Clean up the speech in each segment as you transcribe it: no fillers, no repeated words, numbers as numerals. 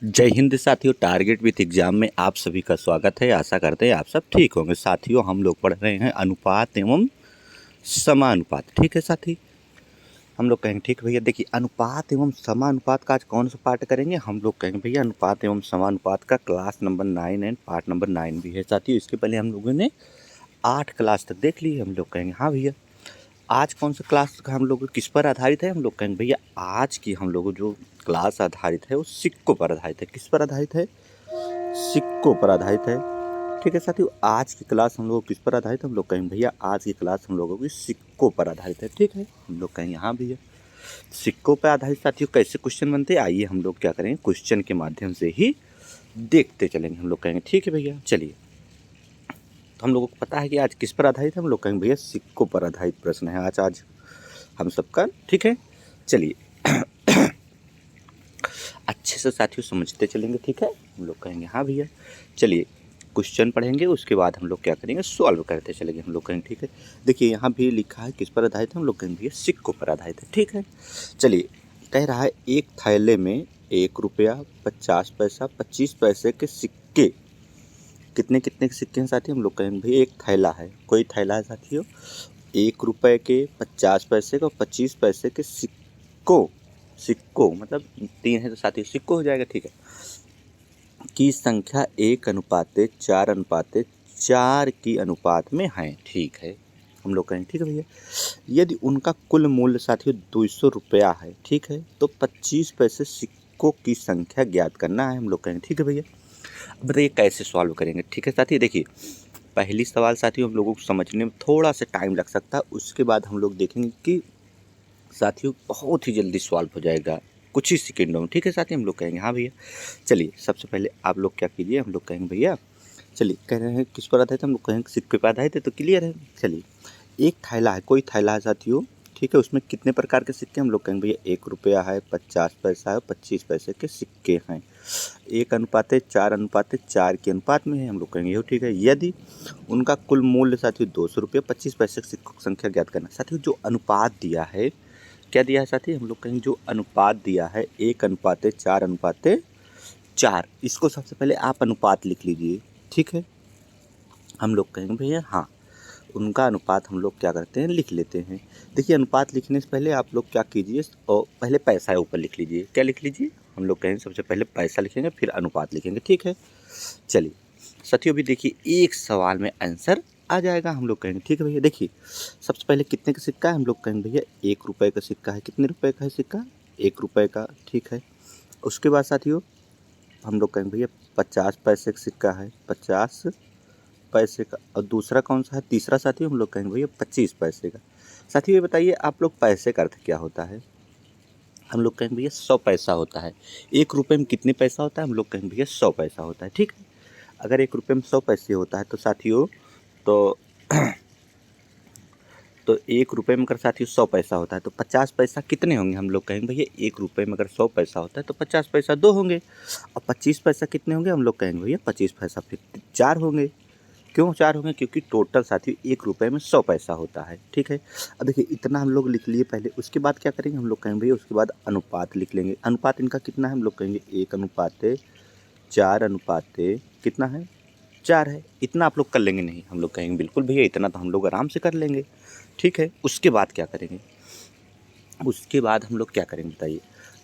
जय हिंद साथियों। Target with exam में आप सभी का स्वागत है। आशा करते हैं आप सब ठीक होंगे। साथियों, हम लोग पढ़ रहे हैं अनुपात एवं समानुपात। ठीक है साथी, हम लोग कहेंगे ठीक भैया। देखिए, अनुपात एवं समानुपात का आज कौन सा पार्ट करेंगे। हम लोग कहेंगे भैया अनुपात एवं समानुपात का class number 9 and part number 9 भी है साथियों। इसके पहले हम लोगों ने 8 क्लास तक देख ली। हम लोग कहेंगे हाँ भैया आज कौन सा क्लास का हम लोग किस पर आधारित है। हम लोग कहेंगे भैया आज की हम लोग जो क्लास आधारित है वो सिक्कों पर आधारित है। किस पर आधारित है? सिक्कों पर आधारित है। ठीक है साथियों, आज की क्लास हम लोग किस पर आधारित है। हम लोग कहेंगे भैया आज की क्लास हम लोगों की सिक्कों पर आधारित है। ठीक है, हम लोग कहेंगे हाँ भैया सिक्कों पर आधारित। साथियों, कैसे क्वेश्चन बनते हैं आइए हम लोग क्या करेंगे, क्वेश्चन के माध्यम से ही देखते चलेंगे। हम लोग कहेंगे ठीक है भैया। चलिए, तो हम लोगों को पता है कि आज किस पर आधारित है। हम लोग कहेंगे भैया सिक्कों पर आधारित प्रश्न है आज हम सबका। ठीक है, चलिए अच्छे से साथियों समझते चलेंगे। ठीक है, हम लोग कहेंगे हाँ भैया। चलिए क्वेश्चन पढ़ेंगे, उसके बाद हम लोग क्या करेंगे, सॉल्व करते चलेंगे। हम लोग कहेंगे ठीक है। देखिए यहाँ भी लिखा है किस पर आधारित है। हम लोग कहेंगे भैया सिक्कों पर आधारित है। ठीक है, चलिए कह रहा है एक थैले में 1 रुपया 50 पैसा 25 पैसे के सिक्के। कितने कितने के सिक्के हैं साथियों। हम लोग कहेंगे भैया एक थैला है, कोई थैला है साथियों, 1 रुपये के 50 पैसे के और 25 पैसे के सिक्कों। सिक्कों मतलब 3 है तो साथियों सिक्कों हो जाएगा। ठीक है, की संख्या 1:4:4 की अनुपात में है। ठीक है, हम लोग कहेंगे ठीक है भैया। यदि उनका कुल मूल्य साथियों 200 रुपया है, ठीक है, तो 25 पैसे सिक्कों की संख्या ज्ञात करना है। हम लोग कहेंगे ठीक है भैया। अब बताइए कैसे सॉल्व करेंगे। ठीक है साथियों, देखिए पहली सवाल साथियों हम लोगों को समझने में थोड़ा सा टाइम लग सकता है, उसके बाद हम लोग देखेंगे कि साथियों बहुत ही जल्दी सॉल्व हो जाएगा कुछ ही सेकेंडों में। ठीक है साथियों, हम लोग कहेंगे हाँ भैया। चलिए सबसे पहले आप लोग क्या कीजिए, हम लोग कहेंगे भैया चलिए कह रहे हैं किस पर आधारित है। हम लोग कहेंगे सिक्के पर आधारित है तो क्लियर है। चलिए एक थैला है, कोई थैला है साथियों, ठीक है, उसमें कितने प्रकार के सिक्के। हम लोग कहेंगे भैया 1 रुपया है, 50 पैसा है, 25 पैसे के सिक्के हैं। 1:4:4 के अनुपात में है। हम लोग कहेंगे ये ठीक है। यदि उनका कुल मूल्य साथियों 200 रुपये 25 पैसे की सिक्कों की संख्या ज्ञात करना। साथियों जो अनुपात दिया है, क्या दिया है साथी, हम लोग कहेंगे जो अनुपात दिया है 1:4:4, इसको सबसे पहले आप अनुपात लिख लीजिए। ठीक है, हम लोग कहेंगे भैया हाँ उनका अनुपात हम लोग क्या करते हैं लिख लेते हैं। देखिए अनुपात लिखने से पहले आप लोग क्या कीजिए और पहले पैसा ऊपर लिख लीजिए। क्या लिख लीजिए, हम लोग कहेंगे सबसे पहले पैसा लिखेंगे फिर अनुपात लिखेंगे। ठीक है, चलिए साथियों भी देखिए एक सवाल में आंसर आ जाएगा। हम लोग कहेंगे ठीक है भैया। देखिए सबसे पहले कितने का सिक्का है। हम लोग कहेंगे भैया 1 रुपये का सिक्का है। कितने रुपए का है सिक्का, 1 रुपये का। ठीक है, उसके बाद साथियों हम लोग कहेंगे भैया 50 पैसे का सिक्का है, 50 पैसे का। और दूसरा कौन सा है, तीसरा साथियों हम लोग कहेंगे भैया 25 पैसे का। साथियों ये बताइए आप लोग पैसे का अर्थ क्या होता है। हम लोग कहेंगे भैया 100 पैसा होता है। 1 रुपये में कितने पैसा होता है, हम लोग कहेंगे भैया 100 पैसा होता है। ठीक है, अगर 1 रुपये में 100 पैसे होता है तो साथियों तो 1 रुपये में अगर साथियों 100 पैसा होता है तो 50 पैसा कितने होंगे। हम लोग कहेंगे भैया 1 रुपये में अगर 100 पैसा होता है तो 50 पैसा 2 होंगे। और 25 पैसा कितने होंगे, हम लोग कहेंगे भैया 25 पैसा फिर 4 होंगे। क्यों 4 होंगे, क्योंकि टोटल साथियों 1 रुपये में 100 पैसा होता है। ठीक है, अब देखिए इतना हम लोग लिख लिए पहले, उसके बाद क्या करेंगे, हम लोग कहेंगे भैया उसके बाद अनुपात लिख लेंगे। अनुपात इनका कितना है, हम लोग कहेंगे 1:4 कितना है 4 है। इतना आप लोग कर लेंगे नहीं, हम लोग कहेंगे बिल्कुल भैया इतना तो हम लोग आराम से कर लेंगे। ठीक है, उसके बाद क्या करेंगे, उसके बाद हम लोग क्या करेंगे बताइए।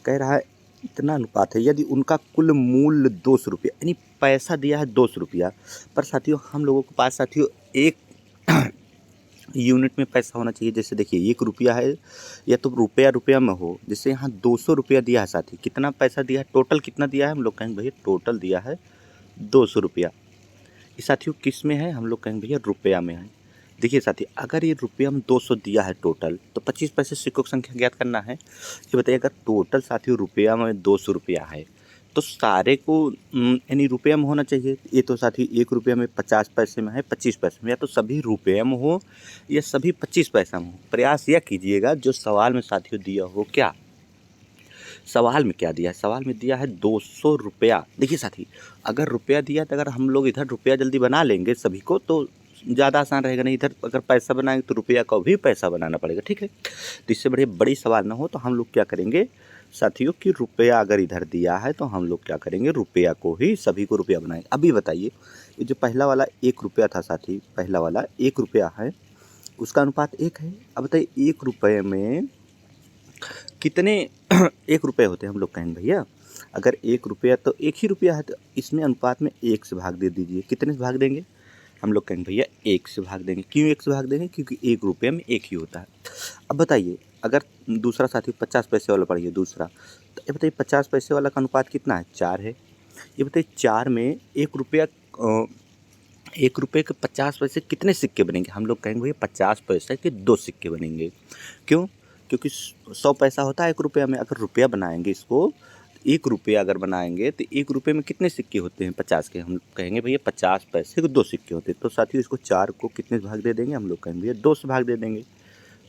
कह रहा है इतना अनुपात है, यदि उनका कुल मूल्य 200 रुपया, यानी पैसा दिया है 200 रुपया, पर साथियों हम लोगों के पास साथियों एक यूनिट में पैसा होना चाहिए। जैसे देखिए 1 रुपया है या तो रुपया रुपया में हो, जैसे यहाँ 200 रुपया दिया है साथी, कितना पैसा दिया है, टोटल कितना दिया है, हम लोग कहेंगे भैया टोटल दिया है 200 रुपया। ये साथियों किस में है, हम लोग कहेंगे भैया रुपया में है। देखिए साथी अगर ये रुपया में 200 दिया है टोटल, तो 25 पैसे सिक्कों की संख्या ज्ञात करना है। ये बताइए अगर टोटल साथियों रुपया में 200 रुपया है तो सारे को यानी रुपया में होना चाहिए। ये तो साथी 1 रुपया में 50 पैसे में है, 25 पैसे में, या तो सभी रुपये में हो या सभी 25 पैसा में हो। प्रयास यह कीजिएगा जो सवाल में साथियों दिया हो, क्या सवाल में क्या दिया है, सवाल में दिया है 200 रुपया। देखिए साथी अगर रुपया दिया तो अगर हम लोग इधर रुपया जल्दी बना लेंगे सभी को तो ज़्यादा आसान रहेगा, नहीं इधर अगर पैसा बनाएंगे तो रुपया का भी पैसा बनाना पड़ेगा। ठीक है, तो इससे बड़ी सवाल ना हो तो हम लोग क्या करेंगे, साथियों कि रुपया अगर इधर दिया है तो हम लोग क्या करेंगे, रुपया को ही सभी को रुपया बनाएंगे। अभी बताइए, ये जो पहला वाला 1 रुपया था साथी, पहला वाला 1 रुपया है, उसका अनुपात 1 है। अब बताइए 1 रुपये में कितने 1 रुपये होते हैं, हम लोग कहेंगे भैया अगर 1 रुपया तो 1 ही रुपया है, तो इसमें अनुपात में 1 से भाग दे दीजिए। कितने से भाग देंगे, हम लोग कहेंगे भैया 1 से भाग देंगे। क्यों 1 से भाग देंगे, क्योंकि 1 रुपये में 1 ही होता है। अब बताइए अगर दूसरा साथी 50 पैसे वाला पढ़िए दूसरा, तो ये बताइए 50 पैसे वाला का अनुपात कितना है, 4 है। ये बताइए 4 में 1 रुपया 1 रुपये के 50 पैसे कितने सिक्के बनेंगे, हम लोग कहेंगे भैया 50 पैसे के 2 सिक्के बनेंगे। क्यों, क्योंकि 100 पैसा होता है 1 रुपया में। अगर रुपया बनाएंगे इसको, 1 रुपया अगर बनाएंगे तो 1 रुपये में कितने सिक्के होते हैं, 50 के। हम कहेंगे भैया 50 पैसे के 2 सिक्के होते हैं। तो साथियों इसको 4 को कितने से भाग दे देंगे, हम लोग कहेंगे भैया 2 से भाग दे देंगे।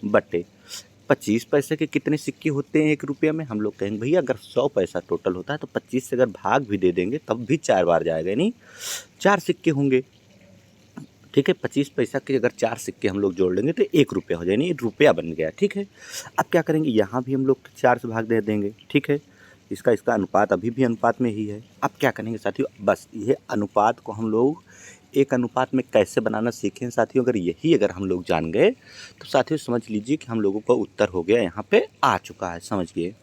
बटे 25 पैसे के कितने सिक्के होते हैं 1 रुपया में, हम लोग कहेंगे भैया अगर 100 पैसा टोटल होता है तो 25 से अगर भाग भी दे देंगे तब भी 4 बार जाएगा, यानी 4 सिक्के होंगे। ठीक है, 25 पैसा के अगर 4 सिक्के हम लोग जोड़ लेंगे तो 1 रुपया हो जाए, यानी रुपया बन गया। ठीक है, अब क्या करेंगे, यहाँ भी हम लोग 4 से भाग दे देंगे। ठीक है, इसका अनुपात अभी भी अनुपात में ही है। अब क्या करेंगे साथियों, बस ये अनुपात को हम लोग एक अनुपात में कैसे बनाना सीखें साथियों। अगर हम लोग जान गए तो साथियों समझ लीजिए कि हम लोगों का उत्तर हो गया, यहाँ पे आ चुका है, समझ गए।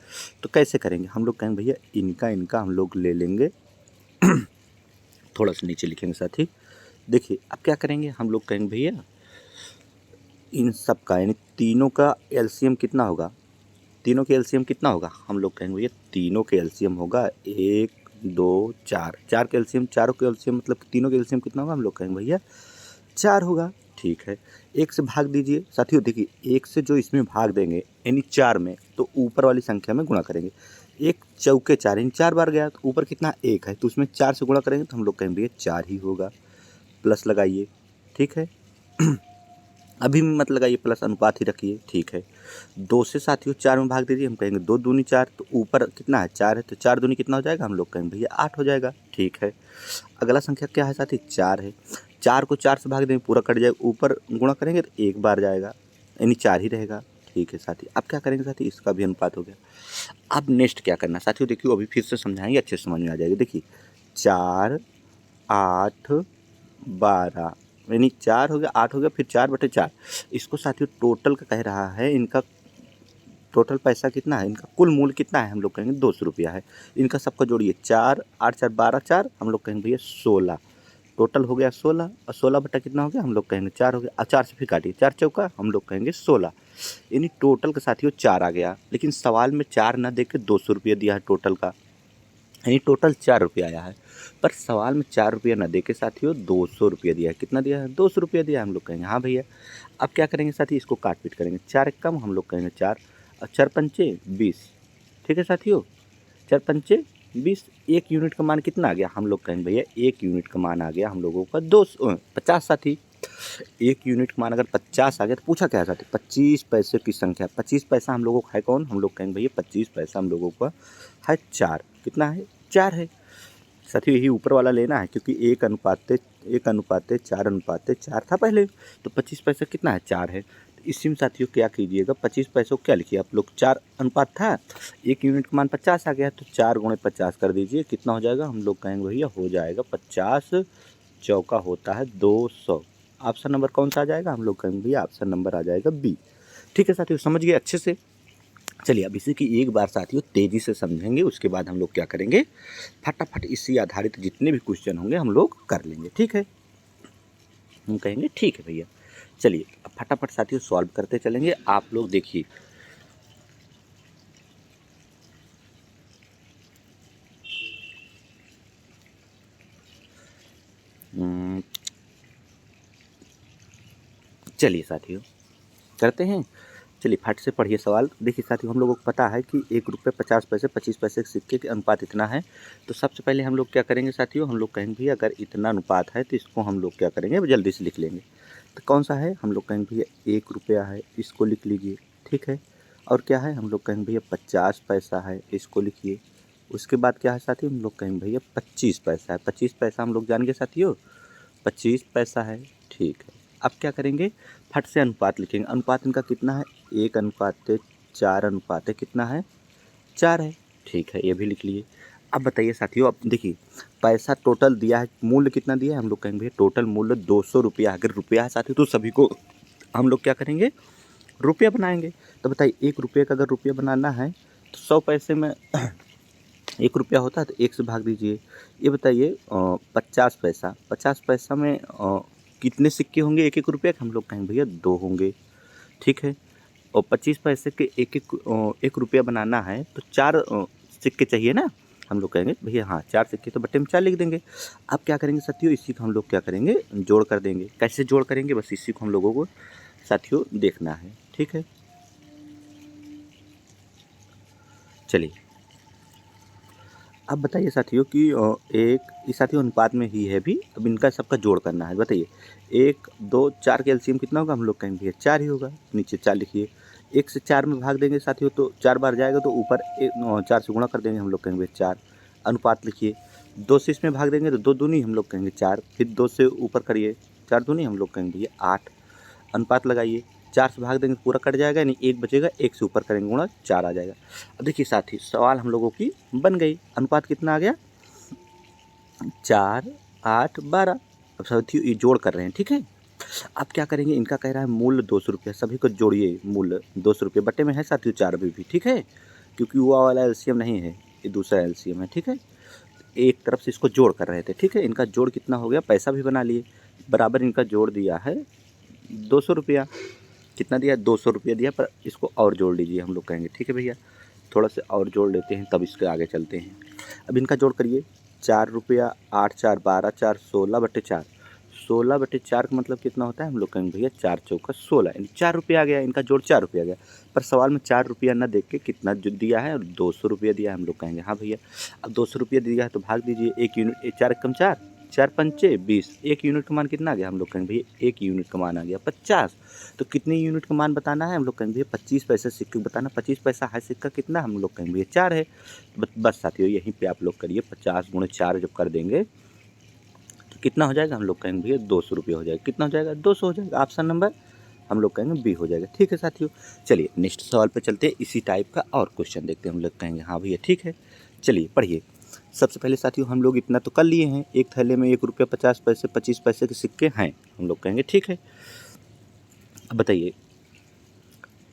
तो कैसे करेंगे, हम लोग कहेंगे भैया इनका हम लोग ले लेंगे थोड़ा सा नीचे लिखेंगे साथी। देखिए अब क्या करेंगे, हम लोग कहेंगे भैया इन सब का यानी तीनों का एलसीएम कितना होगा, तीनों के एलसीएम कितना होगा, हम लोग कहेंगे भैया तीनों के एलसीएम होगा 1 2 4। 4 के एलसीएम, चारों के एलसीएम मतलब तीनों के एलसीएम कितना होगा, हम लोग कहेंगे भैया 4 होगा। ठीक है, 1 से भाग दीजिए साथियों। देखिए 1 से जो इसमें भाग देंगे यानी 4 में, तो ऊपर वाली संख्या में गुणा करेंगे। 1 चौके 4 यानी 4 बार गया, तो ऊपर कितना 1 है, तो उसमें 4 से गुणा करेंगे तो हम लोग कहेंगे भैया 4 ही होगा। प्लस लगाइए। ठीक है अभी मत लगाइए प्लस, अनुपात ही रखिए। ठीक है, 2 से साथियों 4 में भाग दीजिए, हम कहेंगे 2 दूनी 4, तो ऊपर कितना है 4 है, तो 4 दूनी कितना हो जाएगा, हम लोग कहेंगे भैया 8 हो जाएगा। ठीक है, अगला संख्या क्या है साथी, 4 है। 4 को 4 से भाग देंगे पूरा कट जाएगा, ऊपर गुणा करेंगे तो 1 बार जाएगा, यानी 4 ही रहेगा। ठीक है साथी, अब क्या करेंगे साथी, इसका भी अनुपात हो गया। अब नेक्स्ट क्या करना साथियों, देखिए अभी फिर से समझाएंगे, अच्छे से समझ में आ जाएगा। देखिए 4 8 12 यानी 4 हो गया, 8 हो गया, फिर 4/4। इसको साथियों टोटल का कह रहा है, इनका टोटल पैसा कितना है, इनका कुल मूल्य कितना है, हम लोग कहेंगे 200 रुपया है। इनका सबका जोड़िए 4 8 4 12 4, हम लोग कहेंगे भैया 16। टोटल हो गया 16, और 16 बटा कितना हो गया, हम लोग कहेंगे 4 हो गया। और 4 से फिर काटिए, 4 चौका, हम लोग कहेंगे 16। यानी टोटल का साथियों 4 आ गया, लेकिन सवाल में 4 ना दे के 200 रुपया दिया है टोटल का, यानी टोटल 4 रुपया आया है। पर सवाल में 4 रुपया न दे के साथियों 200 रुपया दिया है। कितना दिया है, 200 रुपया दिया है। हम लोग कहेंगे हाँ भैया। अब क्या करेंगे साथी, इसको काट पीट करेंगे। 4 कम, हम लोग कहेंगे 4, और 4 पंचे 20। ठीक है साथियों, 4 पंचे 20। 1 यूनिट का मान कितना आ गया, हम लोग कहेंगे भैया 1 यूनिट का मान आ गया हम लोगों का 50 साथी। 1 यूनिट का मान अगर 50 आ गया तो पूछा क्या है साथी, 25 पैसे की संख्या। 25 पैसा हम लोगों का है कौन, हम लोग कहेंगे भैया 25 पैसा हम लोगों का है 4। कितना है, 4 है साथियों। यही ऊपर वाला लेना है, क्योंकि 1:4 था पहले, तो 25 पैसा कितना है, 4 है। तो इसी में साथियों क्या कीजिएगा, 25 पैसों को क्या लिखिए आप लोग, 4 अनुपात था, 1 यूनिट का मान 50 आ गया, तो 4 × 50 कर दीजिए। कितना हो जाएगा, हम लोग कहेंगे भैया हो जाएगा 50 चौका होता है 200। ऑप्शन नंबर कौन सा आ जाएगा, हम लोग कहेंगे भैया ऑप्शन नंबर आ जाएगा बी। ठीक है साथियों, समझ गए अच्छे से। चलिए अब इसी की एक बार साथियों तेज़ी से समझेंगे, उसके बाद हम लोग क्या करेंगे, फटाफट इसी आधारित जितने भी क्वेश्चन होंगे हम लोग कर लेंगे। ठीक है, हम कहेंगे ठीक है भैया। चलिए अब फटाफट साथियों सॉल्व करते चलेंगे। आप लोग देखिए, चलिए साथियों करते हैं। चलिए फट से पढ़िए सवाल। देखिए साथियों, हम लोगों को पता है कि 1 रुपये 50 पैसे 25 पैसे के सिक्के के अनुपात इतना है। तो सबसे पहले हम लोग क्या करेंगे साथियों, हम लोग कहेंगे भैया अगर इतना अनुपात है तो इसको हम लोग क्या करेंगे, जल्दी से लिख लेंगे। तो कौन सा है, हम लोग कहेंगे भैया 1 रुपया है, इसको लिख लीजिए। ठीक है, और क्या है, हम लोग कहेंगे भैया 50 पैसा है, इसको लिखिए। उसके बाद क्या है साथियों, हम लोग कहेंगे भैया 25 पैसा है। 25 पैसा हम लोग जान गए साथियों, 25 पैसा है। ठीक है, अब क्या करेंगे, फट से अनुपात लिखेंगे। अनुपात इनका कितना है, 1:4 अनुपात कितना है, 4 है। ठीक है, ये भी लिख लिए। अब बताइए साथियों, अब देखिए पैसा टोटल दिया है, मूल्य कितना दिया है, हम लोग कहेंगे भैया टोटल मूल्य 200 रुपया। अगर रुपया है साथियों तो सभी को हम लोग क्या करेंगे, रुपया बनाएंगे। तो बताइए 1 रुपये का अगर रुपया बनाना है तो 100 पैसे में 1 रुपया होता है, तो 1 से भाग दीजिए। ये बताइए 50 पैसा, 50 पैसा में कितने सिक्के होंगे 1-1 रुपये के, हम लोग कहेंगे भैया 2 होंगे। ठीक है, और 25 पैसे के 1 रुपया बनाना है तो 4 सिक्के चाहिए ना, हम लोग कहेंगे भैया हाँ 4 सिक्के, तो बट्टे में 4 लिख देंगे। अब क्या करेंगे साथियों, इसी को हम लोग क्या करेंगे, जोड़ कर देंगे। कैसे जोड़ करेंगे, बस इसी को हम लोगों को साथियों देखना है। ठीक है, चलिए अब बताइए साथियों कि एक इस साथियों अनुपात में ही है भी, अब इनका सबका जोड़ करना है। बताइए 1, 2, 4 का एलसीएम कितना होगा, हम लोग कहेंगे भैया 4 ही होगा। नीचे 4 लिखिए। 1 से 4 में भाग देंगे साथियों तो 4 बार जाएगा, तो ऊपर 4 से गुणा कर देंगे, हम लोग कहेंगे 4। अनुपात लिखिए। 2 से इसमें भाग देंगे तो 2 दूनी हम लोग कहेंगे 4, फिर 2 से ऊपर करिए, 4 दूनी हम लोग कहेंगे भैया 8। अनुपात लगाइए। 4 से भाग देंगे पूरा कट जाएगा, यानी 1 बचेगा, 1 से ऊपर करेंगे गुणा 4 आ जाएगा। अब देखिए साथी सवाल हम लोगों की बन गई। अनुपात कितना आ गया, 4, 8, 12। अब साथियों ये जोड़ कर रहे हैं। ठीक है, अब क्या करेंगे, इनका कह रहा है मूल्य 200 रुपया, सभी को जोड़िए। मूल्य 200 रुपये, बट्टे में है साथियों 4 अभी भी। ठीक है, क्योंकि वो वाला एलसीएम नहीं है, ये दूसरा एलसीएम है। ठीक है, एक तरफ से इसको जोड़ कर रहे थे। ठीक है, इनका जोड़ कितना हो गया, पैसा भी बना लिए, बराबर इनका जोड़ दिया है 200 रुपया। कितना दिया, 200 रुपया दिया, पर इसको और जोड़ लीजिए, हम लोग कहेंगे। ठीक है भैया, थोड़ा सा और जोड़ लेते हैं, तब इसके आगे चलते हैं। अब इनका जोड़ करिए। 4 रुपया, 8 4 12, 4 16/4। 16/4 का मतलब कितना होता है, हम लोग कहेंगे भैया 4 चौका 16, यानी 4 रुपया आ गया। इनका जोड़ 4 रुपया आ गया, पर सवाल में 4 रुपया न देख के कितना जो दिया है, और 200 रुपया दिया है। हम लोग कहेंगे हाँ भैया, अब 200 रुपया दिया है तो भाग दीजिए। 1 यूनिट, 4 कम 4, 4 पंचे 20। 1 यूनिट का मान कितना आ गया, हम लोग कहेंगे भैया 1 यूनिट का मान आ गया 50। तो कितने यूनिट का मान बताना है, हम लोग कहेंगे भैया 25 पैसे सिक्के बताना। 25 पैसा है सिक्का कितना, हम लोग कहेंगे भैया 4 है। बस साथियों यहीं पे आप लोग करिए, 50 गुणे 4 जब कर देंगे तो कितना हो जाएगा, हम लोग कहेंगे भैया 200 रुपये हो जाएगा। कितना हो जाएगा, 200 हो जाएगा। ऑप्शन नंबर हम लोग कहेंगे बी हो जाएगा। ठीक है साथियों, चलिए नेक्स्ट सवाल पे चलते हैं। इसी टाइप का और क्वेश्चन देखते हैं, हम लोग कहेंगे हाँ भैया ठीक है। चलिए पढ़िए। सबसे पहले साथियों हम लोग इतना तो कर लिए हैं, एक थैले में 1 रुपया 50 पैसे 25 पैसे के सिक्के हैं, हम लोग कहेंगे ठीक है। अब बताइए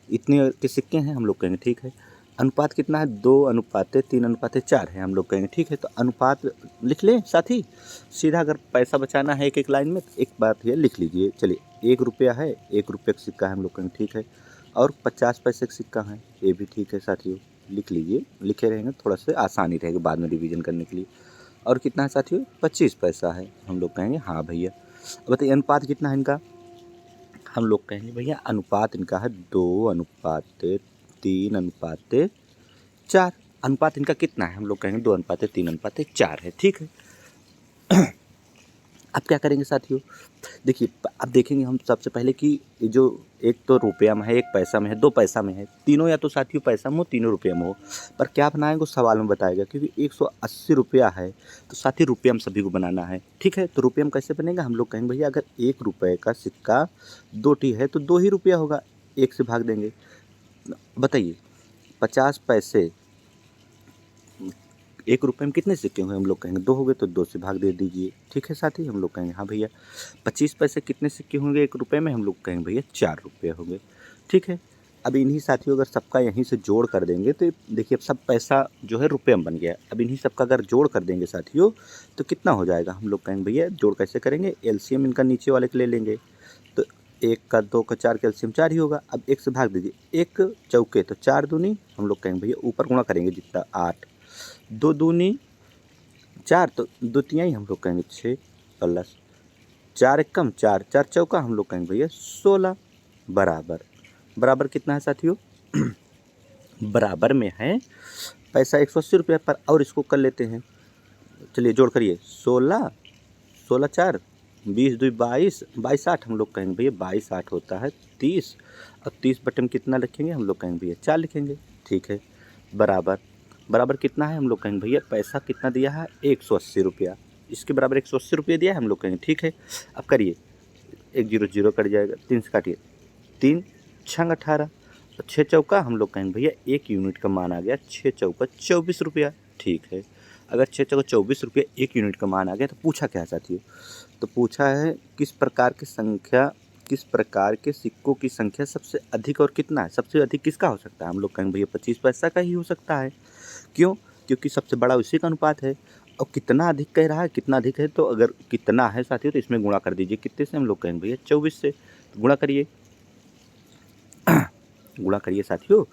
इतने के सिक्के हैं, हम लोग कहेंगे ठीक है। अनुपात कितना है, 2:3:4 है, हम लोग कहेंगे ठीक है। तो अनुपात लिख लें साथी, सीधा अगर पैसा बचाना है एक एक लाइन में तो एक बात ये लिख लीजिए। चलिए 1 रुपया है, 1 रुपये का सिक्का है, हम लोग कहेंगे ठीक है। और 50 पैसे का सिक्का है, ये भी ठीक है साथियों, लिख लीजिए। लिखे रहेंगे थोड़ा सा आसानी रहेगी बाद में रिवीजन करने के लिए। और कितना है साथियों, 25 पैसा है, हम लोग कहेंगे हाँ भैया। अब बताइए अनुपात कितना है इनका, हम लोग कहेंगे भैया अनुपात इनका है 2:3:4। अनुपात इनका कितना है, हम लोग कहेंगे 2:3:4 है। ठीक है, अब क्या करेंगे साथियों, देखिए अब देखेंगे हम सबसे पहले कि ये जो एक तो रुपया में है, एक पैसा में है, 2 पैसा में है, तीनों या तो साथियों पैसा में हो, तीनों रुपये में हो। पर क्या बनाएंगे उस सवाल में बताएगा, क्योंकि 180 रुपया है तो साथियों रुपया में सभी को बनाना है। ठीक है, तो रुपये में कैसे बनेगा, हम लोग कहेंगे भैया अगर 1 रुपये का सिक्का 2 टी है तो 2 ही रुपया होगा, 1 से भाग देंगे। बताइए 50 पैसे 1 रुपये में कितने सिक्के हुए, हम लोग कहेंगे 2 हो गए, तो 2 से भाग दे दीजिए। ठीक है साथी, हम लोग कहेंगे हाँ भैया। 25 पैसे कितने सिक्के होंगे 1 रुपये में, हम लोग कहेंगे भैया 4 रुपये होंगे। ठीक है, अब इन्हीं साथियों अगर सबका यहीं से जोड़ कर देंगे तो देखिए अब सब पैसा जो है रुपये में बन गया। अब इन्हीं सबका अगर जोड़ कर देंगे साथियों तो कितना हो जाएगा, हम लोग कहेंगे भैया जोड़ कैसे करेंगे, एलसीएम इनका नीचे वाले के ले लेंगे। तो 1 का 2 का 4 का एलसीएम 4 ही होगा। अब 1 से भाग दीजिए, 1 चौके तो 4 दूनी, हम लोग कहेंगे भैया ऊपर गुणा करेंगे जितना 8, 2 दूनी 4, तो 2 तिहाई हम लोग कहेंगे 6 प्लस 4 एक कम 4, 4 चौका हम लोग कहेंगे भैया 16 बराबर। बराबर कितना है साथियों, बराबर में है पैसा 180 रुपये पर, और इसको कर लेते हैं। चलिए जोड़ करिए, 16 16 4 20 2 22 22 8, हम लोग कहेंगे भैया 22 8 होता है 30। अब 30 बटे में कितना लिखेंगे, हम लोग कहेंगे भैया 4 लिखेंगे। ठीक है, बराबर बराबर कितना है, हम लोग कहेंगे भैया पैसा कितना दिया है 180 रुपया, इसके बराबर 180 रुपये दिया है, हम लोग कहेंगे ठीक है। अब करिए 1 0 0 कट जाएगा, 3 से काटिए, 3 6 18, तो 6 चौका हम लोग कहेंगे भैया 1 यूनिट का मान आ गया 6 चौका 24 रुपया। ठीक है, अगर 6 चौका 24 रुपया 1 यूनिट का मान आ गया तो पूछा क्या है साथियों? तो पूछा है किस प्रकार के सिक्कों की संख्या सबसे अधिक और कितना है? सबसे अधिक किसका हो सकता है? हम लोग कहेंगे भैया 25 पैसा का ही हो सकता है। क्यों? क्योंकि सबसे बड़ा उसी का अनुपात है। और कितना अधिक कह रहा है, कितना अधिक है, तो अगर कितना है साथियों तो इसमें गुणा कर दीजिए। कितने से? हम लोग कहेंगे भैया 24 से। तो गुणा करिए गुणा करिए साथियों।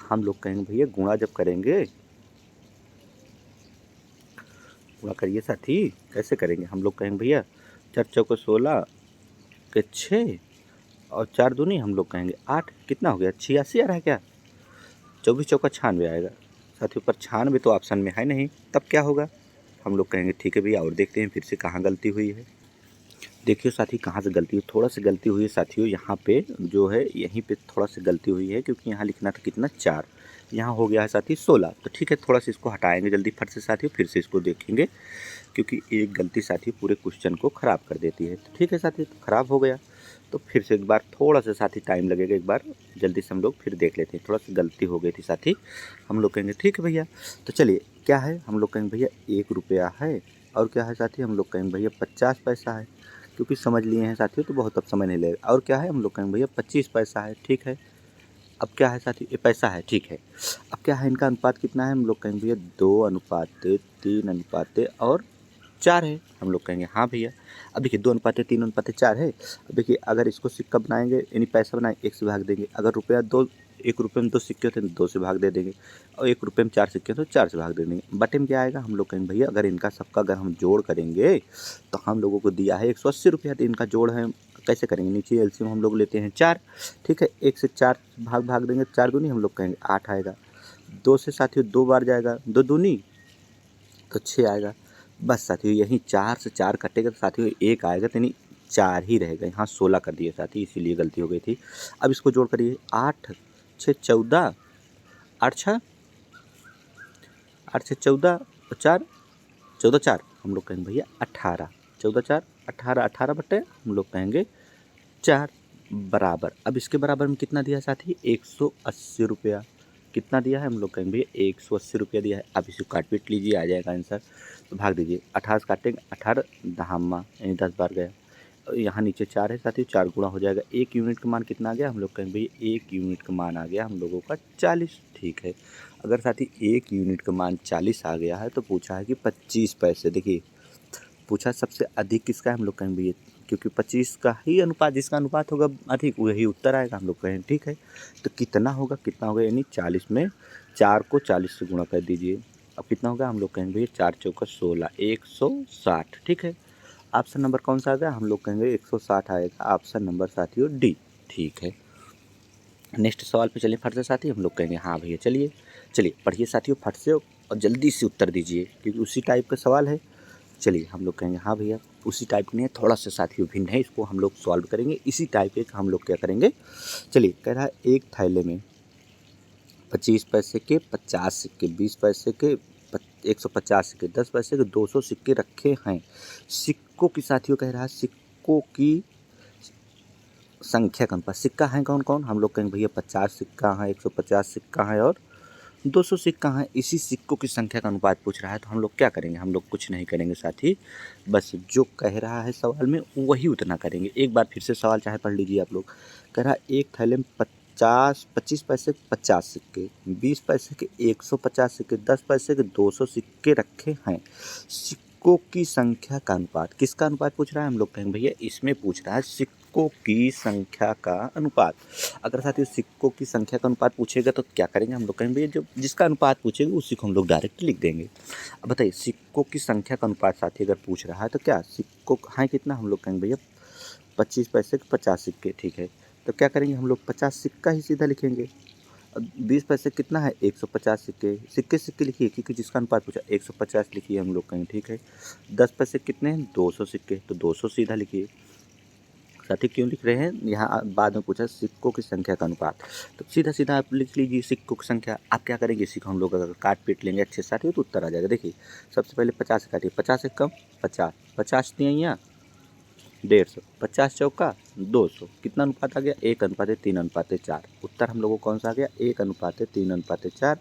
हम लोग कहेंगे भैया गुणा जब करेंगे, गुणा करिए साथी। कैसे करेंगे? हम लोग कहेंगे भैया 4 चौको 16 के 6 और 4 दूनी हम लोग कहेंगे 8। कितना हो गया? 86 आ रहा है क्या? 24 चौका 96 आएगा साथियों, पर 96 तो ऑप्शन में है नहीं। तब क्या होगा? हम लोग कहेंगे ठीक है भैया और देखते हैं फिर से कहाँ गलती हुई है। देखिए साथी कहाँ से गलती हुई, थोड़ा सा गलती हुई है साथियों। यहाँ पे जो है यहीं पे थोड़ा सा गलती हुई है, क्योंकि यहाँ लिखना था कितना 4, यहाँ हो गया है साथी 16। तो ठीक है, थोड़ा सा इसको हटाएंगे जल्दी फट से साथियों, फिर से इसको देखेंगे, क्योंकि एक गलती साथियों पूरे क्वेश्चन को ख़राब कर देती है। तो ठीक है साथी, तो ख़राब हो गया तो फिर से एक बार थोड़ा सा साथी टाइम लगेगा, एक बार जल्दी से हम लोग फिर देख लेते हैं। थोड़ा सा गलती हो गई थी साथी। हम लोग कहेंगे ठीक है भैया। तो चलिए क्या है? हम लोग कहेंगे भैया 1 रुपया है, और क्या है साथी? हम लोग कहेंगे भैया 50 पैसा है, क्योंकि समझ लिए हैं साथियों तो बहुत अब समय नहीं लगेगा। और क्या है? हम लोग कहेंगे भैया 25 पैसा है। ठीक है, अब क्या है साथी? ये पैसा है। ठीक है, अब क्या है? इनका अनुपात कितना है? हम लोग कहेंगे भैया 2:3:4 है। हम लोग कहेंगे हाँ भैया। अब देखिए 2:3:4 है। अब देखिए अगर इसको सिक्का बनाएंगे यानी पैसा बनाएंगे 1 से भाग देंगे। अगर रुपया 1 रुपये में 2 सिक्के होते हैं तो 2 से भाग दे देंगे, और 1 रुपये में 4 सिक्के होते हैं तो 4 से भाग दे देंगे। बटे में क्या आएगा? हम लोग कहेंगे भैया अगर इनका सबका अगर हम जोड़ करेंगे तो हम लोगों को दिया है 180 रुपया। तो इनका जोड़ है, कैसे करेंगे? नीचे एलसीएम हम लोग लेते हैं 4। ठीक है, 1 से 4 भाग देंगे, 4 दूनी हम लोग कहेंगे 8 आएगा। 2 से साथियों 2 बार जाएगा, 2 दूनी तो 6 आएगा। बस साथियों यहीं 4 से 4 कटेगा तो साथियों 1 आएगा, तो यानी 4 ही रहेगा। यहाँ 16 कर दिए साथी, इसीलिए गलती हो गई थी। अब इसको जोड़ करिए, 8 6 14, 8 6 14 और 4 14 4 हम लोग कहेंगे भैया 18। 14 4 18, 18 बटे हम लोग कहेंगे 4 बराबर। अब इसके बराबर में कितना दिया साथी? 180 रुपया। कितना दिया है? हम लोग कहेंगे भैया 180 रुपया दिया है। अब इसे काट पीट लीजिए, आ जाएगा आंसर। तो भाग दीजिए, 18 से काटेंगे, 18 दहामा यानी 10 बार गया। यहाँ नीचे 4 है साथियों, 4 गुणा हो जाएगा। 1 यूनिट का मान कितना आ गया? हम लोग कहेंगे भैया 1 यूनिट का मान आ गया हम लोगों का 40। ठीक है, अगर साथी 1 यूनिट का मान 40 आ गया है तो पूछा है कि 25 पैसे। देखिए पूछा सबसे अधिक किसका है? हम लोग कहेंगे भैया क्योंकि 25 का ही अनुपात, जिसका अनुपात होगा अधिक वही उत्तर आएगा। हम लोग कहें ठीक है, तो कितना होगा? कितना होगा यानी 40 में 4 को 40 से गुणा कर दीजिए। अब कितना होगा? हम लोग कहेंगे भैया 4 चौका 16, 160। ठीक है, ऑप्शन नंबर कौन सा आ गया? हम लोग कहेंगे 160 आएगा, ऑप्शन नंबर साथियों डी। ठीक है, नेक्स्ट सवाल पे चलिए फट से साथी। हम लोग कहेंगे हाँ भैया चलिए पढ़िए साथियों फट से और जल्दी से उत्तर दीजिए, क्योंकि उसी टाइप का सवाल है। चलिए हम लोग कहेंगे हाँ भैया उसी टाइप नहीं है, थोड़ा सा साथियों भिन्न है, इसको हम लोग सॉल्व करेंगे इसी टाइप के। हम लोग क्या करेंगे? चलिए कह रहा है एक थैले में 25 पैसे के, 50 सिक्के, 20 पैसे के, 150 सिक्के, 10 पैसे के, 200 सिक्के रखे हैं। सिक्कों की साथियों कह रहा है सिक्कों की संख्या का अनुपात। सिक्का है कौन कौन? हम लोग कहेंगे भैया 50 सिक्का है, 150 सिक्का है और 200 सिक्का है। इसी सिक्कों की संख्या का अनुपात पूछ रहा है, तो हम लोग क्या करेंगे? हम लोग कुछ नहीं करेंगे साथी, बस जो कह रहा है सवाल में वही उतना करेंगे। एक बार फिर से सवाल चाहे पढ़ लीजिए आप लोग। कह रहा है एक थैले में 25 पैसे के 50 सिक्के, 20 पैसे के 150 सिक्के, 10 पैसे के 200 सिक्के रखे हैं। सिक्कों की संख्या का अनुपात, किसका अनुपात पूछ रहा है? हम लोग कहेंगे भैया इसमें पूछ रहा है सिक्कों की संख्या का अनुपात। अगर साथियों सिक्कों की संख्या का अनुपात पूछेगा तो क्या करेंगे? हम लोग कहेंगे भैया जो जिसका अनुपात पूछेगा उसी को हम लोग डायरेक्ट लिख देंगे। अब बताइए सिक्कों की संख्या का अनुपात साथी अगर पूछ रहा है तो क्या सिक्कों हैं कितना? हम लोग कहेंगे भैया 25 पैसे के 50 सिक्के। ठीक है, तो क्या करेंगे? हम लोग 50 सिक्का ही सीधा लिखेंगे। अब 20 पैसे कितना है? 150 सिक्के। सिक्के सिक्के लिखिए, क्योंकि जिसका अनुपात पूछा 150 लिखिए हम लोग कहेंगे। ठीक है, 10 पैसे कितने हैं? 200 सिक्के, तो 200 सीधा लिखिए। साथी क्यों लिख रहे हैं? यहाँ बाद में पूछा सिक्कों की संख्या का अनुपात, तो सीधा सीधा आप लिख लीजिए सिक्कों की संख्या। आप क्या करेंगे? इसी को हम लोग अगर काट पीट लेंगे अच्छे से साथियों तो उत्तर आ जाएगा। देखिए सबसे पहले 50 से काटिए, 50 से कम 50, 50 दिए यहाँ 150, 50 चौका 200, कितना अनुपात आ गया 1:3:4। उत्तर हम लोगों को कौन सा आ गया 1:3:4।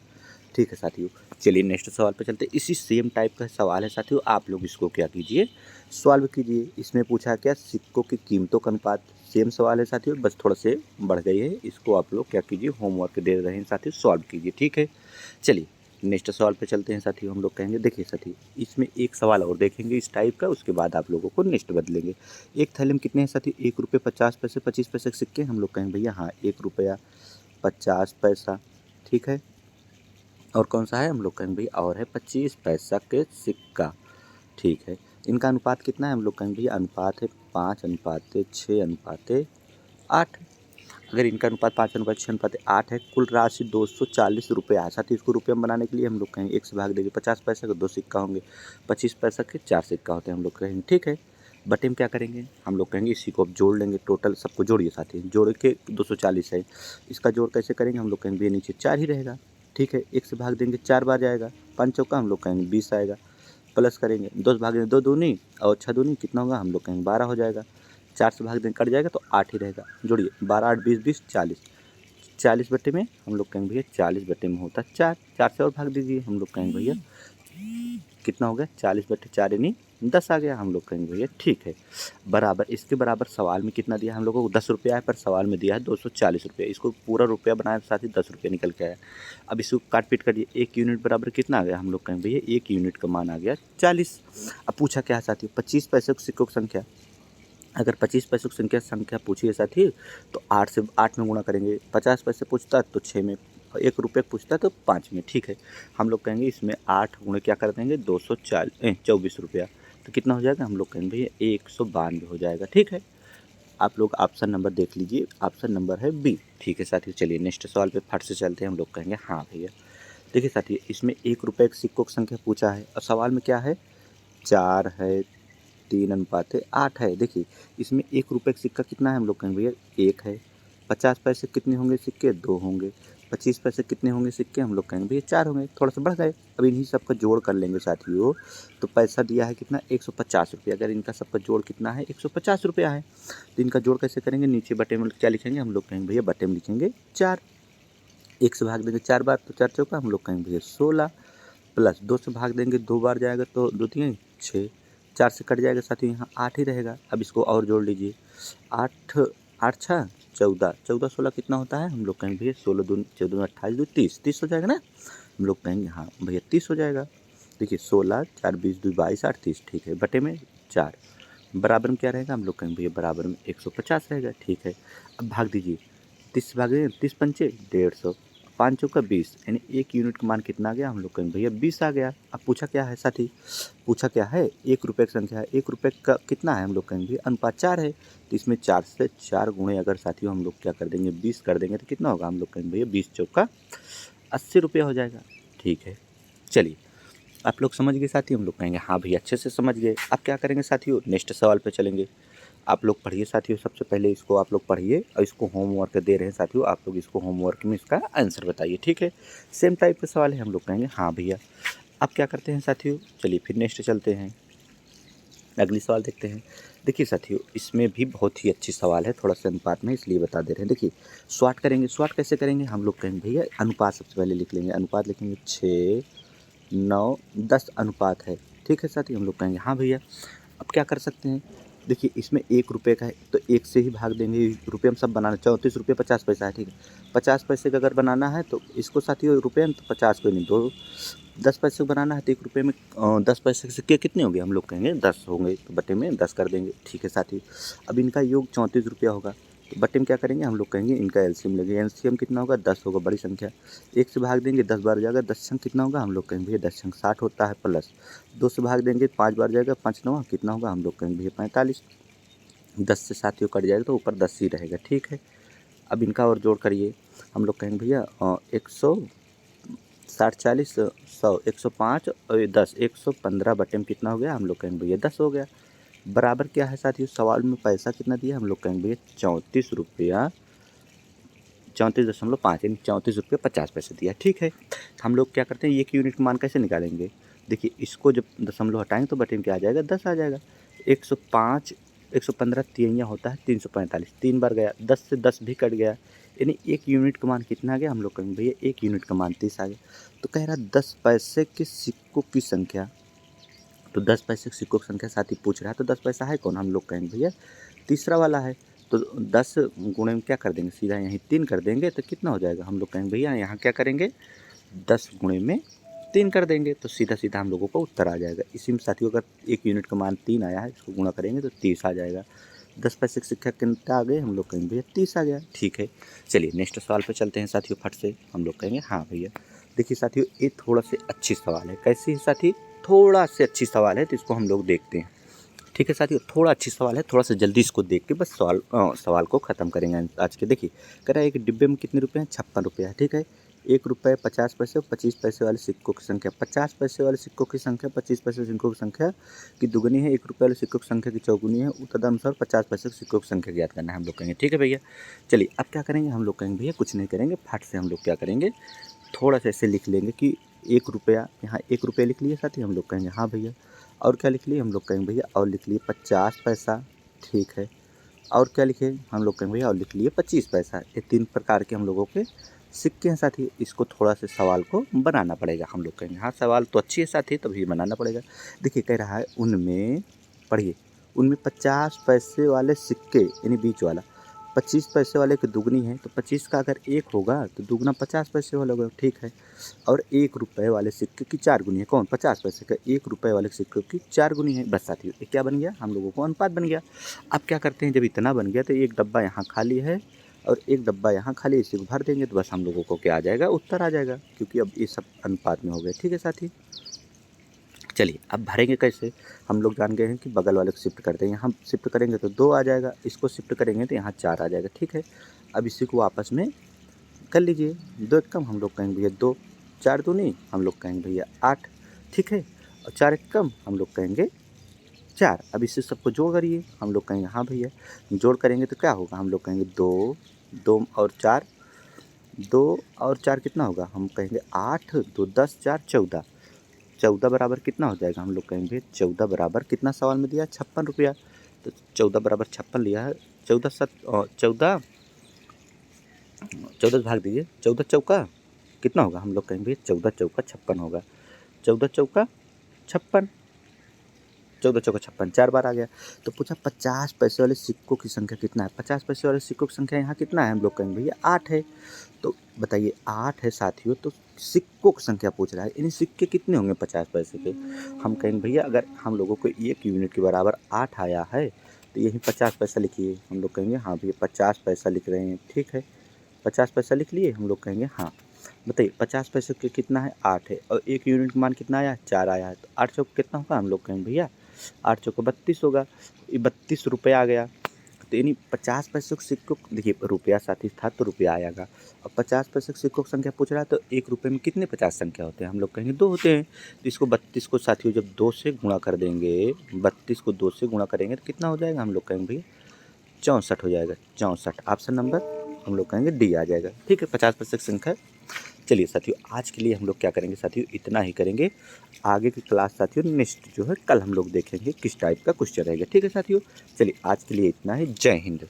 ठीक है साथियों, चलिए नेक्स्ट सवाल पे चलते हैं। इसी सेम टाइप का सवाल है साथियों, आप लोग इसको क्या कीजिए सॉल्व कीजिए। इसमें पूछा क्या सिक्कों की कीमतों का अनुपात। सेम सवाल है साथियों, बस थोड़ा से बढ़ गई है। इसको आप लोग क्या कीजिए होमवर्क दे रहे हैं साथियों, सॉल्व कीजिए। ठीक है, चलिए नेक्स्ट सवाल पे चलते हैं साथियों। हम लोग कहेंगे देखिए साथियों, इसमें एक सवाल और देखेंगे इस टाइप का, उसके बाद आप लोगों को नेक्स्ट बदलेंगे। एक थैले में कितने हैं साथियों 1 रुपये 50 पैसे 25 पैसे के सिक्के। हम लोग कहेंगे भैया हाँ 1 रुपया 50 पैसा। ठीक है, और कौन सा है हम लोग कहेंगे भैया और है 25 पैसा के सिक्का। ठीक है, इनका अनुपात कितना है हम लोग कहेंगे भैया अनुपात है 5:6:8। अगर इनका अनुपात 5:6:8 है, कुल राशि 240 रुपये आ। साथ ही इसको रुपये में बनाने के लिए हम लोग कहेंगे 1 से भाग देंगे। 50 पैसा के 2 सिक्का होंगे, 25 पैसा के 4 सिक्का होते हैं हम लोग कहेंगे। ठीक है, बटे में क्या करेंगे हम लोग कहेंगे इसी को अब जोड़ लेंगे। टोटल सबको जोड़िए साथी, जोड़ के 240 है। इसका जोड़ कैसे करेंगे हम लोग कहेंगे भैया नीचे 4 ही रहेगा। ठीक है, 1 से भाग देंगे 4 बार जाएगा, 5 चौका हम लोग कहेंगे 20 आएगा। प्लस करेंगे 2 से भाग देंगे 2 दूनी और 6 दूनी कितना होगा हम लोग कहेंगे 12 हो जाएगा। 4 से भाग देंगे कट जाएगा तो 8 ही रहेगा। जोड़िए 12 8 20 20 40, 40 बटे में हम लोग कहेंगे भैया 40 बटे में होता 4। 4 से और भाग दीजिए हम लोग कहेंगे भैया कितना हो गया 40 बटे 4 यानी 10 आ गया। हम लोग कहेंगे भैया ठीक है, बराबर इसके बराबर सवाल में कितना दिया हम लोगों को 10 रुपया है, पर सवाल में दिया है 240 रुपये। इसको पूरा रुपया बनाए साथ ही 10 रुपये निकल के आया। अब इसको काट पीट करिए, 1 यूनिट बराबर कितना आ गया हम लोग कहेंगे भैया 1 यूनिट का मान आ गया 40। अब पूछा क्या है साथियों 25 पैसे के सिक्कों की संख्या। अगर 25 पैसे की संख्या पूछिए साथी तो 8 में गुणा करेंगे। 50 पैसे पूछता तो 6 में, 1 रुपये पूछता तो 5 में। ठीक है, हम लोग कहेंगे इसमें 8 गुणे क्या कर देंगे 224 रुपया। तो कितना हो जाएगा हम लोग कहेंगे भैया 192 हो जाएगा। ठीक है, आप लोग ऑप्शन नंबर देख लीजिए, ऑप्शन नंबर है बी। ठीक है साथियों, चलिए नेक्स्ट सवाल पे फट से चलते हैं। हम लोग कहेंगे हाँ भैया देखिए साथियों, इसमें 1 रुपये के सिक्कों की संख्या पूछा है और सवाल में क्या है 4 है 3:8 है। देखिए इसमें 1 रुपये का सिक्का कितना है हम लोग कहेंगे भैया 1 है। 50 पैसे कितने होंगे सिक्के 2 होंगे। 25 पैसे कितने होंगे सिक्के हम लोग कहेंगे भैया 4 होंगे। थोड़ा सा बढ़ गए, अब इन्हीं सबका जोड़ कर लेंगे साथियों। तो पैसा दिया है कितना 150 रुपये। अगर इनका सबका जोड़ कितना है 150 रुपया है, तो इनका जोड़ कैसे करेंगे नीचे बटे में क्या लिखेंगे हम लोग कहेंगे भैया बटे में लिखेंगे 4। 1 से भाग देंगे 4 बार तो 4 चौका हम लोग कहेंगे भैया 16, प्लस 2 से भाग देंगे 2 बार जाएगा तो 2 3 6, 4 से कट जाएगा साथियों यहाँ 8 ही रहेगा। अब इसको और जोड़ लीजिए 8 8 6 14, 14 16 कितना होता है हम लोग कहेंगे भैया 16 दूनी 14 28 2 30, 30 हो जाएगा ना। हम लोग कहेंगे हाँ भैया 30 हो जाएगा। देखिए 16 4 20 2 22 8 30। ठीक है, बटे में 4, बराबर में क्या रहेगा हम लोग कहेंगे भैया बराबर में 150 रहेगा। ठीक है, अब भाग दीजिए 30 से भाग 30 पंचे 150, 5 चौका 20 यानी 1 यूनिट का मान कितना आ गया हम लोग कहेंगे भैया 20 आ गया। अब पूछा क्या है साथी, पूछा क्या है 1 रुपये की संख्या है। 1 रुपये का कितना है हम लोग कहेंगे अनुपात 4 है, तो इसमें 4 से 4 गुणे अगर साथियों हम लोग क्या कर देंगे 20 कर देंगे तो कितना होगा हम लोग कहेंगे भैया 20 चौका 80 रुपया हो जाएगा। ठीक है, चलिए आप लोग समझ गए साथियों। हम लोग कहेंगे हाँ भैया अच्छे से समझ गए। अब क्या करेंगे साथियों नेक्स्ट सवाल पे चलेंगे। आप लोग पढ़िए साथियों, सबसे पहले इसको आप लोग पढ़िए और इसको होमवर्क दे रहे हैं साथियों, आप लोग इसको होमवर्क में इसका आंसर बताइए। ठीक है, सेम टाइप के सवाल है। हम लोग कहेंगे हाँ भैया। अब क्या करते हैं साथियों, चलिए फिर नेक्स्ट चलते हैं, अगली सवाल देखते हैं। देखिए साथियों इसमें भी बहुत ही अच्छी सवाल है, थोड़ा सा अनुपात में इसलिए बता दे रहे हैं। देखिए स्वाट करेंगे, स्वाट कैसे करेंगे हम लोग कहेंगे भैया अनुपात सबसे पहले लिख लेंगे। अनुपात लिखेंगे 6 9 10 अनुपात है। ठीक है साथियों, हम लोग कहेंगे हाँ भैया। अब क्या कर सकते हैं, देखिए इसमें 1 रुपये का है तो 1 से ही भाग देंगे। रुपये हम सब बनाना 34 रुपये 50 पैसा है। ठीक है, 50 पैसे का अगर बनाना है तो इसको साथियों रुपये में तो 50 को नहीं, 10 पैसे को बनाना है तो 1 रुपये में 10 पैसे के सिक्के कितने होंगे हम लोग कहेंगे 10 होंगे, तो बटे में 10 कर देंगे। ठीक है साथियों, अब इनका योग 34 रुपया होगा, तो बटे में क्या करेंगे हम लोग कहेंगे इनका एलसीएम लेंगे। एलसीएम कितना होगा 10 होगा, बड़ी संख्या 1 से भाग देंगे 10 बार जाएगा, 10 छंग कितना होगा हम लोग कहेंगे भैया 10 छंग 60 होता है, प्लस 2 से भाग देंगे 5 बार जाएगा, 5 9 कितना होगा हम लोग कहेंगे भैया 45। 10 से साथियों कट जाएगा तो ऊपर 10 ही रहेगा। ठीक है, अब इनका और जोड़ करिए। हम लोग कहेंगे भैया 160 40 100 105 और 10 115 बटे में कितना हो गया हम लोग कहेंगे भैया 10 हो गया। बराबर क्या है साथियों, सवाल में पैसा कितना दिया हम लोग कहेंगे भैया 34 रुपया 34.5 यानी 34 रुपये 50 पैसे दिया। ठीक है, हम लोग क्या करते हैं 1 यूनिट का मान कैसे निकालेंगे। देखिए इसको जब दशमलव हटाएंगे तो बटे में क्या आ जाएगा 10 आ जाएगा। 105 115 तिहैया होता है 345, 3 बार गया, 10 से 10 भी कट गया, यानी 1 यूनिट का मान कितना आ गया? हम लोग कहेंगे भैया 1 यूनिट का मान 30 आ गया। तो कह रहा 10 पैसे के सिक्कों की संख्या, तो 10 पैसे के सिक्कों की संख्या साथ ही पूछ रहा है, तो 10 पैसा है कौन? हम लोग कहेंगे भैया तीसरा वाला है। तो 10 गुणे में क्या कर देंगे? सीधा यहीं 3 कर देंगे तो कितना हो जाएगा? हम लोग कहेंगे भैया यहाँ क्या करेंगे? 10 गुणे में 3 कर देंगे तो सीधा सीधा हम लोगों को उत्तर आ जाएगा। इसी में साथियों अगर 1 यूनिट का मान 3 आया है, इसको गुणा करेंगे तो 30 आ जाएगा। 10 पैसे की सिक्का कितना आ गए? हम लोग कहेंगे भैया 30 आ गया। ठीक है, चलिए नेक्स्ट सवाल पे चलते हैं साथियों फट से। हम लोग कहेंगे हाँ भैया देखिए साथियों ये थोड़ा से अच्छी सवाल है। कैसी है साथी? थोड़ा से अच्छी सवाल है, तो इसको हम लोग देखते हैं। ठीक है साथियों, थोड़ा अच्छी सवाल है, थोड़ा सा जल्दी इसको देख के बस सवाल को ख़त्म करेंगे आज के। देखिए कह रहा है एक डिब्बे में कितने रुपए हैं? 56 रुपये है। ठीक है, 1 रुपये 50 पैसे और 25 पैसे वाले सिक्कों की संख्या, 50 पैसे वाले सिक्कों की संख्या 25 पैसे सिक्कों की संख्या की दुगुनी है, 1 रुपये वाले सिक्कों की संख्या की चौगुनी है, तदनुसार 50 पैसे के सिक्कों की संख्या ज्ञात करना है। हम लोग कहेंगे ठीक है भैया। चलिए अब क्या करेंगे? हम लोग कहेंगे भैया कुछ नहीं करेंगे, फट से हम लोग क्या करेंगे, थोड़ा सा ऐसे लिख लेंगे कि 1 रुपया, यहाँ 1 रुपया लिख लिए साथी। हम लोग कहेंगे हाँ भैया। और क्या लिख लिए? हम लोग कहेंगे भैया और लिख लिए 50 पैसा। ठीक है, और क्या लिखे? हम लोग कहेंगे भैया और लिख लिए 25 पैसा। ये 3 प्रकार के हम लोगों के सिक्के हैं साथी। इसको थोड़ा से सवाल को बनाना पड़ेगा। हम लोग कहेंगे हाँ सवाल तो अच्छी है साथी, तभी बनाना पड़ेगा। देखिए कह रहा है उनमें, पढ़िए, उनमें 50 पैसे वाले सिक्के यानी बीच वाला 25 पैसे वाले की दुगनी है, तो 25 का अगर 1 होगा तो दुगना 50 पैसे वाला होगा। ठीक है, और 1 रुपये वाले सिक्के की 4 गुनी है। कौन? 50 पैसे का 1 रुपये वाले सिक्के की 4 गुनी है। बस साथियों ये क्या बन गया? हम लोगों को अनुपात बन गया। अब क्या करते हैं, जब इतना बन गया तो एक डब्बा यहाँ खाली है और एक डब्बा यहाँ खाली, इसी को भर देंगे तो बस हम लोगों को क्या आ जाएगा? उत्तर आ जाएगा, क्योंकि अब ये सब अनुपात में हो गए। ठीक है साथी, चलिए अब भरेंगे कैसे? हम लोग जान गए हैं कि बगल वाले को शिफ्ट करते हैं। यहाँ शिफ्ट करेंगे तो 2 आ जाएगा, इसको शिफ्ट करेंगे तो यहाँ 4 आ जाएगा। ठीक है, अब इसी को आपस में कर लीजिए। 2 एक कम, हम लोग कहेंगे भैया 2, 4 दूनी, हम लोग कहेंगे भैया 8। ठीक है, और 4 एक कम, हम लोग कहेंगे 4। अब इससे सबको जोड़ करिए। हम लोग कहेंगे हाँ भैया। जोड़ करेंगे तो क्या होगा? हम लोग कहेंगे 2, 2 और 4, 2 और 4 कितना होगा? हम कहेंगे 8, 2 10, 4 14। 14 बराबर कितना हो जाएगा? हम लोग कहेंगे 14 बराबर कितना सवाल में दिया? 56 रुपया। तो 14 बराबर 56 लिया है। 14 भाग दीजिए, 14 चौका कितना होगा? हम लोग कहेंगे 14 चौका 56 होगा। 14 चौका 56, 14 चौका 56, 4 बार आ गया। तो पूछा 50 पैसे वाले सिक्कों की संख्या कितना है? 50 पैसे वाले सिक्कों की संख्या यहाँ कितना है? हम लोग कहेंगे भैया 8 है। तो बताइए 8 है साथियों, तो सिक्कों की संख्या पूछ रहा है, यानी सिक्के कितने होंगे 50 पैसे के? हम कहेंगे भैया अगर हम लोगों को 1 यूनिट के बराबर 8 आया है तो यही 50 पैसा लिखिए। हम लोग कहेंगे हाँ भैया 50 पैसा लिख रहे हैं। ठीक है, 50 पैसा लिख लिए। हम लोग कहेंगे हाँ। बताइए 50 पैसे के कितना है? 8 है, और 1 यूनिट का मान कितना आया? 4 आया है। तो 8 चौक कितना होगा? हम लोग कहेंगे भैया 8 चौक 32 होगा। ये 32 रुपया आ गया। तो यानी 50 पैसे के सिक्कों, देखिए रुपया साथी था तो रुपया आएगा, और 50 पैसे के सिक्कों की संख्या पूछ रहा है तो 1 रुपये में कितने 50 संख्या होते हैं? हम लोग कहेंगे 2 होते हैं। तो इसको 32 को साथियों जब 2 से गुणा कर देंगे, 32 को 2 से गुणा करेंगे तो कितना हो जाएगा? हम लोग कहेंगे भैया 64 हो जाएगा। 64 ऑप्शन नंबर हम लोग कहेंगे डी आ जाएगा। ठीक है, 50 पैसे की संख्या। चलिए साथियों आज के लिए हम लोग क्या करेंगे साथियों, इतना ही करेंगे। आगे की क्लास साथियों नेक्स्ट जो है कल हम लोग देखेंगे किस टाइप का क्वेश्चन रहेगा। ठीक है साथियों, चलिए आज के लिए इतना ही। जय हिंद।